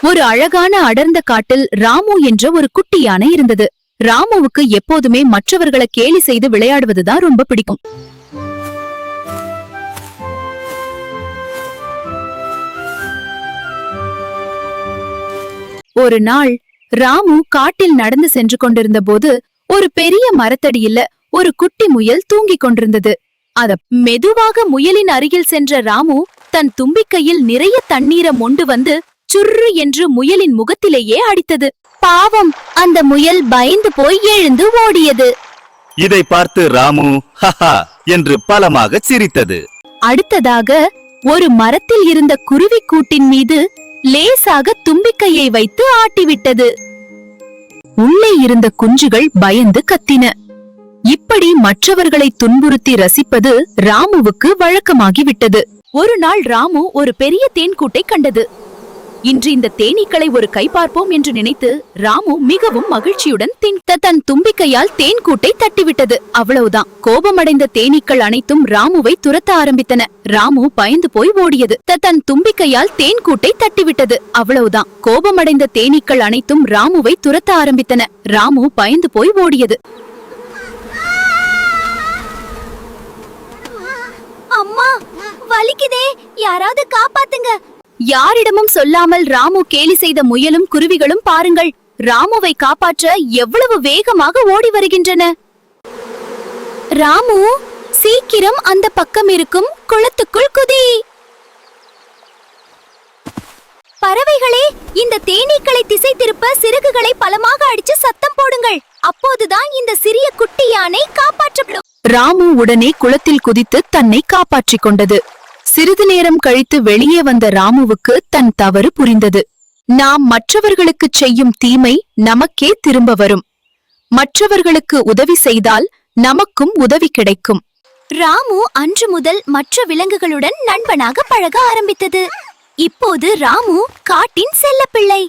ஒரு அழகான அடர்ந்த காட்டில் ராமு என்ற ஒரு குட்டி யானை இருந்தது. ராமுவுக்கு எப்போதுமே மற்றவர்களை கேலி செய்து விளையாடுவதுதான் ரொம்ப பிடிக்கும். ஒரு நாள் ராமு காட்டில் நடந்து சென்று கொண்டிருந்த போது ஒரு பெரிய மரத்தடியில ஒரு குட்டி முயல் தூங்கிக் கொண்டிருந்தது. அத மெதுவாக முயலின் அருகில் சென்ற ராமு தன் தும்பிக்கையில் நிறைய தண்ணீரை மொண்டு வந்து சுர்ரு என்று முயலின் முகத்திலேயே அடித்தது. பாவம், அந்த முயல் பயந்து போய் எழுந்து ஓடியது. இதை பார்த்து ராமு ஹஹா என்று பலமாக சிரித்தது. அடுத்ததாக ஒரு மரத்தில் இருந்த குருவி கூட்டின் மீது லேசாக தும்பிக்கையை வைத்து ஆட்டிவிட்டது. உள்ளே இருந்த குஞ்சுகள் பயந்து கத்தின. இப்படி மற்றவர்களை துன்புறுத்தி ரசிப்பது ராமுவுக்கு வழக்கமாகிவிட்டது. ஒரு நாள் ராமு ஒரு பெரிய தேன்கூட்டை கண்டது. இன்று இந்த தேனீக்களை ஒரு கை பார்ப்போம் என்று நினைத்து ராமு மிகவும் மகிழ்ச்சியுடன் தன் தும்பிக்கையால் தேன்கூட்டை தட்டிவிட்டது. அவ்வளவுதான். கோபமடைந்த தேனீக்கள் அனைத்தும் ராமுவை துரத்த ஆரம்பித்தன. ராமு பயந்து போய் ஓடியது. தன் தும்பிக்கையால் தேன்கூட்டை தட்டிவிட்டது. அவ்வளவுதான். கோபமடைந்த தேனீக்கள் அனைத்தும் ராமுவை துரத்த ஆரம்பித்தன. ராமு பயந்து போய் ஓடியது. அம்மா, வலிக்குதே, யாராவது காப்பாத்துங்க. யாரிடமும் சொல்லாமல் ராமு கேலி செய்த முயலும் குருவிகளும் பாருங்கள், ராமுவை காப்பாற்ற எவ்வளவு வேகமாக ஓடி வருகின்றன. ராமு, சீக்கிரம் அந்த பக்கம் இருக்கும் குளத்துக்குள் குதி. பறவைகளே, இந்த தேனீக்களை திசை திருப்ப சிறகுகளை பலமாக அடிச்சு சத்தம் போடுங்கள். அப்போதுதான் இந்த சிறிய குட்டி யானை காப்பாற்றப்படும். ராமு உடனே குளத்தில் குதித்து தன்னை காப்பாற்றிக் கொண்டது. சிறிது நேரம் கழித்து வெளியே வந்த ராமுவுக்கு தன் தவறு புரிந்தது. நாம் மற்றவர்களுக்கு செய்யும் தீமை நமக்கே திரும்ப வரும். மற்றவர்களுக்கு உதவி செய்தால் நமக்கும் உதவி கிடைக்கும். ராமு அன்று முதல் மற்ற விலங்குகளுடன் நண்பனாக பழக ஆரம்பித்தது. இப்போது ராமு காட்டின் செல்லப்பிள்ளை.